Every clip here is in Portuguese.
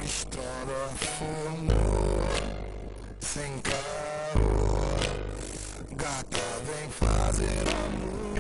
estronda, fumou, sem caô. Gata, vem fazer amor.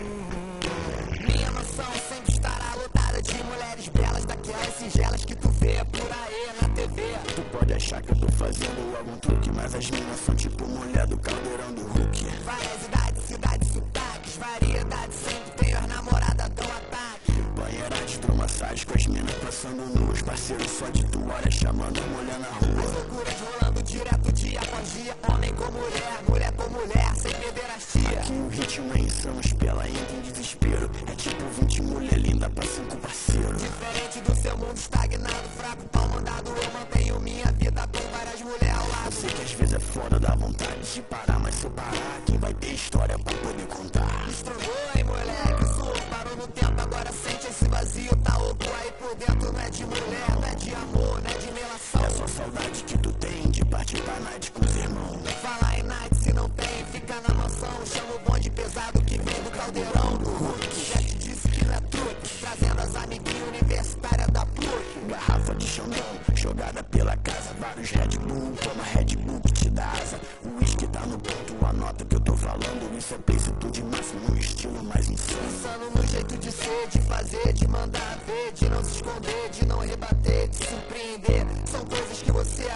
Minha mansão sempre estará lotada de mulheres belas, daquelas singelas que tu vê por aí na TV. Tu pode achar que eu tô fazendo algum truque, mas as minas são tipo mulher do caldeirão do Hulk. Várias idades, cidades, sotaques, variedades, sempre tenho as namoradas dão ataque. Banheira de hidromassagem com as minas passando nuas, parceiro só de toalha chamando a mulher na rua. As loucuras rolando direto dia após dia, homem com mulher, mulher com mulher, sem pederastia. Aqui o ritmo é insano, os pela entra em desespero. É tipo 20 mulher linda pra 5 parceiros. Diferente do seu mundo estagnado, fraco, pau mandado, eu mantenho minha vida com várias mulheres ao lado. Eu sei que às vezes é foda, dá vontade de parar, mas se eu parar, quem vai ter história pra poder contar? Estrogou, hein, moleque, zoou, parou no tempo, agora sente esse vazio, tá oco aí por dentro, não é de mulher, não é de amor, não é de melação. É só saudade que tu tem de partir pra night com os irmãos. Fala em night, se não tem, fica na mansão, chama o bonde pesado que vem do caldeirão do Hulk. Já te disse que não é truque, trazendo as amiguinhas universitárias da PUC. Garrafa de Xandão, jogada pela casa, vários Red Bull, toma Red Bull que te dá asa. O uísque tá no ponto, anota que eu tô falando, isso é plicitude máximo, no estilo mais insano. Pensando no jeito de ser, de fazer, de mandar ver, de não se esconder, de não rebater, de surpreender, são coisas que você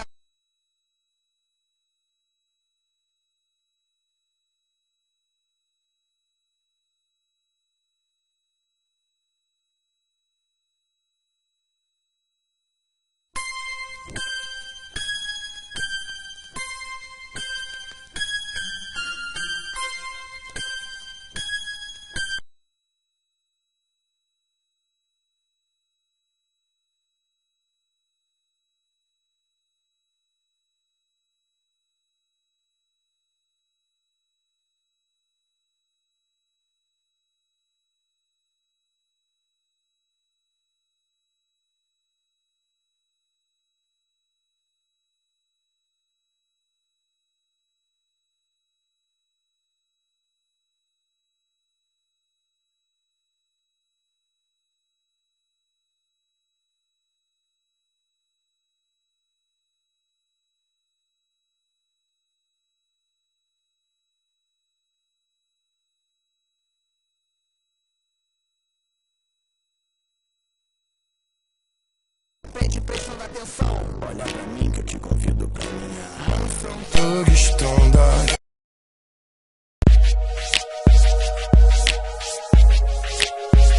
prende prestando atenção. Olha pra mim que eu te convido pra minha Mansão Thug estronda.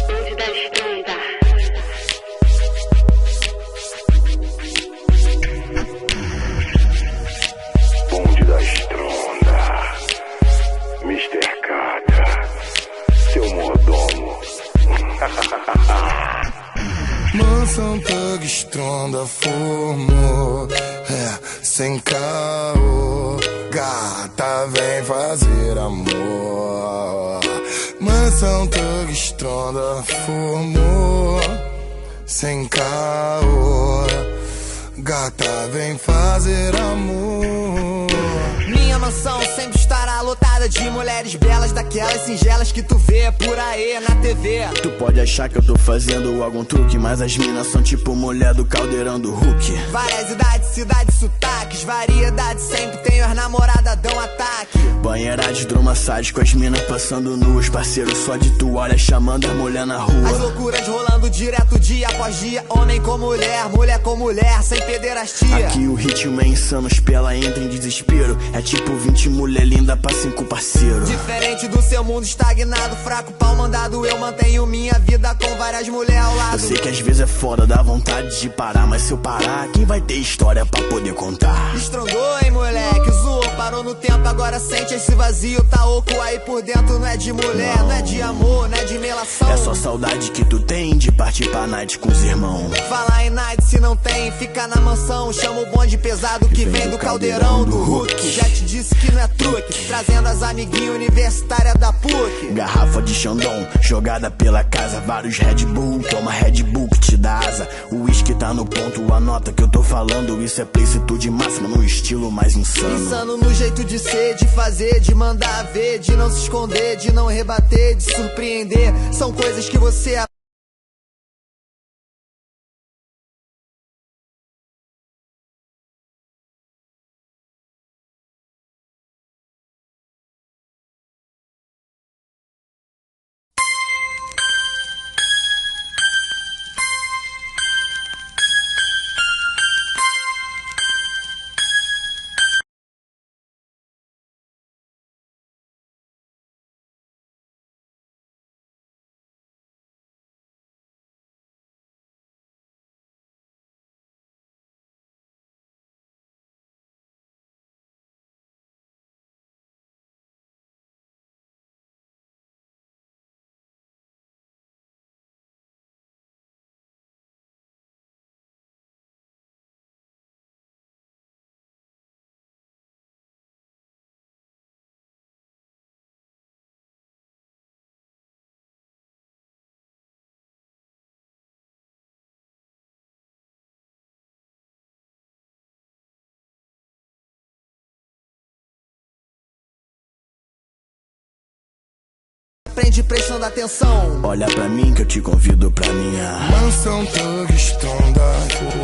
Bonde da estronda. Bonde da estronda. Mr. Kata, seu mordomo. Mansão Thug estronda, formou, sem caô. Gata, vem fazer amor. Mansão Thug estronda, formou, sem caô. Gata, vem fazer amor. Minha mansão sempre estará lotada de mulheres belas, daquelas singelas que tu vê por aí na TV. Tu pode achar que eu tô fazendo algum truque, mas as minas são tipo mulher do caldeirão do Hulk. Várias idades, cidades, sotaques, variedades, sempre tenho as namoradas dão ataque. Banheira de hidromassagem com as minas passando nuas, parceiro só de toalha chamando a mulher na As rua. loucuras rolando direto dia após dia, homem com mulher, mulher com mulher, sem pederastia. Aqui o ritmo é insano, os pela entra em desespero. É tipo 20 mulher linda pra 5 parceiros. Diferente do seu mundo estagnado, fraco, pau mandado, eu mantenho minha vida com várias mulheres ao lado. Eu sei que às vezes é foda, dá vontade de parar, mas se eu parar, quem vai ter história pra poder contar? Estrondou, hein, moleque, zoou, parou no tempo, agora sente esse vazio, tá oco aí por dentro, não é de mulher, não é de amor, não é de melação. É só saudade que tu tem de partir pra night com os irmãos. Fala em night, se não tem, fica na mansão, chama o bonde pesado que vem do caldeirão do Hulk. Já te disse que não é truque, trazendo as amiguinhas universitárias da PUC. Garrafa de Xandão, jogada pela casa, vários Red Bull, toma Red Bull que te dá asa. O uísque tá no ponto, anota que eu tô falando, isso é plicitude máxima, no estilo mais insano. Insano no jeito de ser, de fazer, de mandar ver, de não se esconder, de não rebater, de surpreender, são coisas que você aprende prestando atenção. Olha pra mim que eu te convido pra minha mansão Thug Stronda.